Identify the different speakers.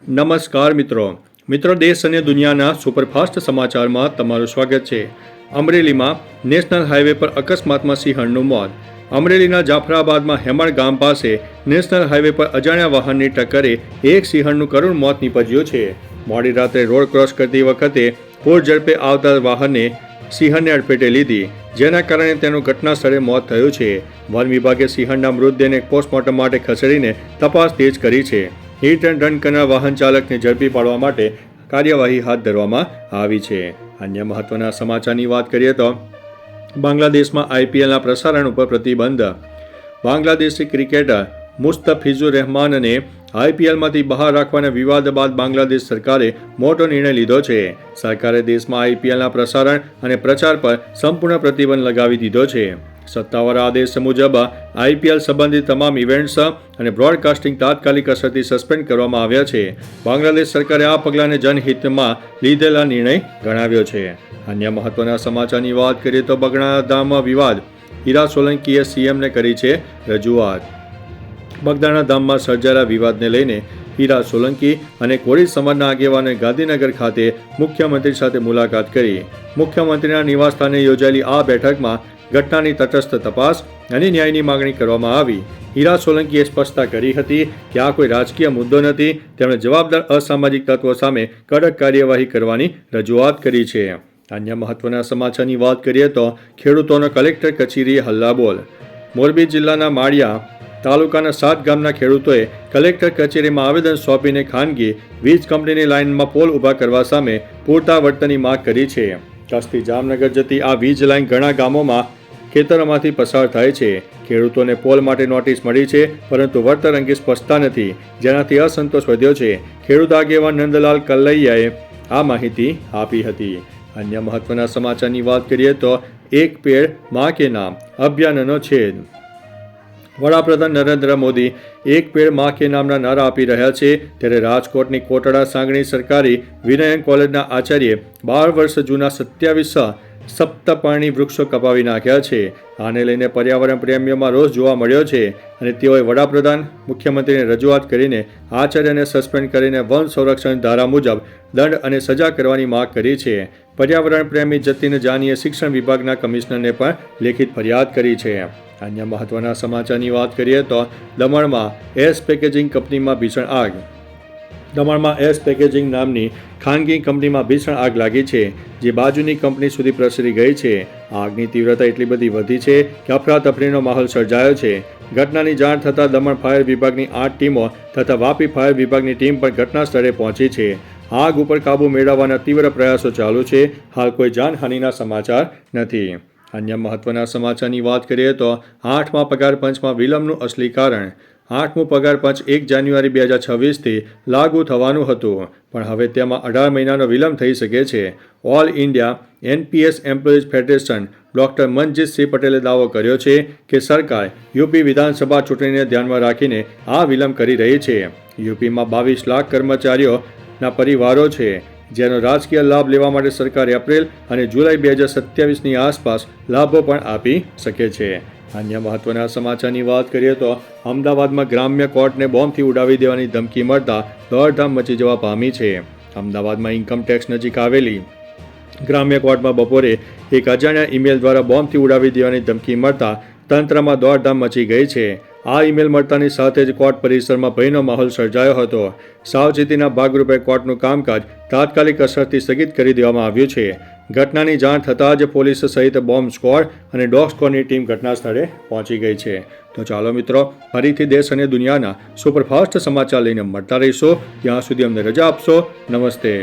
Speaker 1: નમસ્કાર મિત્રો દેશ અને દુનિયાના સુપરફાસ્ટ સમાચારમાં તમારું સ્વાગત છે। અમરેલીમાં નેશનલ હાઈવે પર અકસ્માતમાં સિંહણનું મોત। અમરેલીના જાફરાબાદમાં હેમણ ગામ પાસે નેશનલ હાઈવે પર અજાણ્યા વાહનની ટક્કરે એક સિંહણનું કરુણ મોત નીપજ્યું છે। મોડી રાત્રે રોડ ક્રોસ કરતી વખતે પૂર ઝડપે આવતા વાહને સિંહણને અડફેટે લીધી, જેના કારણે તેનું ઘટના સ્થળે મોત થયું છે। વન વિભાગે સિંહણના મૃતદેહને પોસ્ટમોર્ટમ માટે ખસેડીને તપાસ તેજ કરી છે। હિટ એન્ડ રન કરનાર વાહન ચાલકને ઝડપી પાડવા માટે કાર્યવાહી હાથ ધરવામાં આવી છે। અન્ય મહત્વના સમાચારની વાત કરીએ તો બાંગ્લાદેશમાં આઈપીએલના પ્રસારણ ઉપર પ્રતિબંધ। બાંગ્લાદેશી ક્રિકેટર મુસ્તફિઝુર રહેમાનને આઈપીએલમાંથી બહાર રાખવાના વિવાદ બાદ બાંગ્લાદેશ સરકારે મોટો નિર્ણય લીધો છે। સરકારે દેશમાં આઈપીએલના પ્રસારણ અને પ્રચાર પર સંપૂર્ણ પ્રતિબંધ લગાવી દીધો છે। સત્તાવાર આદેશ મુજબ આઈપીએલ સંબંધિત તમામ ઇવેન્ટ્સ અને બ્રોડકાસ્ટિંગ તાત્કાલિક અસરથી સસ્પેન્ડ કરવામાં આવ્યા છે। બાંગ્લાદેશ સરકારે આ પગલાંને જનહિતમાં લીધેલા નિર્ણય ગણાવ્યો છે। અન્ય મહત્વના સમાચારની વાત કરીએ તો બગદાણાધામ વિવાદ। હીરા સોલંકીએ સીએમને કરી છે રજૂઆત। બગદાણા ધામમાં સર્જાયેલા વિવાદને લઈને હીરા સોલંકી અને કોળી સમાજના આગેવાનોએ ગાંધીનગર ખાતે મુખ્યમંત્રી સાથે મુલાકાત કરી। મુખ્યમંત્રીના નિવાસસ્થાને યોજાયેલી આ બેઠકમાં ઘટનાની તટસ્થ તપાસ અને ન્યાયની માગણી કરવામાં આવી। હીરા સોલંકીએ સ્પષ્ટતા કરી હતી કે આ કોઈ રાજકીય મુદ્દો નથી। તેમણે જવાબદાર અસામાજિક તત્વો સામે કડક કાર્યવાહી કરવાની રજૂઆત કરી છે। અન્ય મહત્વના સમાચારની વાત કરીએ તો ખેડૂતોનો કલેક્ટર કચેરીએ હલ્લાબોલ। મોરબી જિલ્લાના માળિયા તાલુકાના 7 ગામના ખેડૂતોએ કલેક્ટર કચેરીમાં આવેદન સોંપીને ખાનગી વીજ કંપનીની લાઇનમાં પોલ ઊભા કરવા સામે પૂરતા વળતરની માંગ કરી છે। કચ્છથી જામનગર જતી આ વીજ લાઇન ઘણા ગામોમાં ખેતરોમાંથી પસાર થાય છે। ખેડૂતોને પોલ માટે નોટિસ મળી છે, પરંતુ વળતર અંગે સ્પષ્ટતા નથી, જેનાથી અસંતોષ વધ્યો છે। ખેડૂત આગેવાન નંદલાલ કલ્લૈયાએ આ માહિતી આપી હતી। અન્ય મહત્વના સમાચારની વાત કરીએ તો એક પેડ માં કે નામ અભિયાનનો છેદ। વડાપ્રધાન નરેન્દ્ર મોદી એક પેડ માં કે નામના નારા આપી રહ્યા છે, ત્યારે રાજકોટની કોટડા સાંગણી સરકારી વિનયન કોલેજના આચાર્યે 12 વર્ષ જૂના 27 સપ્તપર્ણી વૃક્ષો કપાવી નાખ્યા છે। આને લઈને પર્યાવરણ પ્રેમીઓમાં રોષ જોવા મળ્યો છે અને તેઓએ વડાપ્રધાન મુખ્યમંત્રીને રજૂઆત કરીને આચાર્યને સસ્પેન્ડ કરીને વન સંરક્ષણ ધારા મુજબ દંડ અને સજા કરવાની માંગ કરી છે। પર્યાવરણ પ્રેમી જતીન જાનીએ શિક્ષણ વિભાગના કમિશનરને પણ લેખિત ફરિયાદ કરી છે। અન્ય મહત્વના સમાચારની વાત કરીએ તો દમણમાં એસ પેકેજિંગ કંપનીમાં ભીષણ આગ। દમણમાં એસ પેકેજિંગ નામની ખાનગી કંપનીમાં ભીષણ આગ લાગી છે, જે બાજુની કંપની સુધી પ્રસરી ગઈ છે। આગની તીવ્રતા એટલી બધી વધી છે કે અફરાતફરીનો માહોલ સર્જાયો છે। ઘટનાની જાણ થતાં દમણ ફાયર વિભાગની 8 ટીમો તથા વાપી ફાયર વિભાગની ટીમ પણ ઘટના સ્થળે પહોંચી છે। આગ ઉપર કાબૂ મેળવવાના તીવ્ર પ્રયાસો ચાલુ છે। હાલ કોઈ જાનહાનિના સમાચાર નથી। અન્ય મહત્વના સમાચારની વાત કરીએ તો 8મા પગાર પંચમાં વિલંબનું અસલી કારણ। 8મું પગાર પંચ 1 જાન્યુઆરી 2026થી લાગુ થવાનું હતું, પણ હવે તેમાં 18 મહિનાનો વિલંબ થઈ શકે છે। All India NPS employees federation doctor Manjitsinh પટેલે દાવો કર્યો છે કે સરકાર યુપી વિધાનસભા ચૂંટણીને ધ્યાનમાં રાખીને આ વિલંબ કરી રહી છે। યુપીમાં 22 લાખ કર્મચારીઓના પરિવારો છે, જેનો રાજકીય લાભ લેવા માટે સરકાર એપ્રિલ અને જુલાઈ 2027ની આસપાસ લાભો પણ આપી શકે છે। અન્ય મહત્વના સમાચારની વાત કરીએ તો અમદાવાદમાં ગ્રામ્ય કોર્ટને બોમ્બથી ઉડાવી દેવાની ધમકી મળતા દોડધામ મચી જવા પામી છે। અમદાવાદમાં ઇન્કમટેક્સ નજીક આવેલી ગ્રામ્ય કોર્ટમાં બપોરે એક અજાણ્યા ઈમેલ દ્વારા બોમ્બથી ઉડાવી દેવાની ધમકી મળતા તંત્રમાં દોડધામ મચી ગઈ છે। આ ઈમેલ મળતાની સાથે જ કોર્ટ પરિસરમાં ભયનો માહોલ સર્જાયો હતો। સાવચેતીના ભાગરૂપે કોર્ટનું કામકાજ તાત્કાલિક અસરથી સ્થગિત કરી દેવામાં આવ્યું છે। ઘટનાની જાણ થતાં જ પોલીસ સહિત બોમ્બ સ્ક્વોડ અને ડોગ સ્ક્વોડની ટીમ ઘટના સ્થળે પહોંચી ગઈ છે। તો ચાલો મિત્રો, ફરીથી દેશ અને દુનિયાના સુપરફાસ્ટ સમાચાર લઈને મળતા રહીશો। ત્યાં સુધી અમને રજા આપશો। નમસ્તે।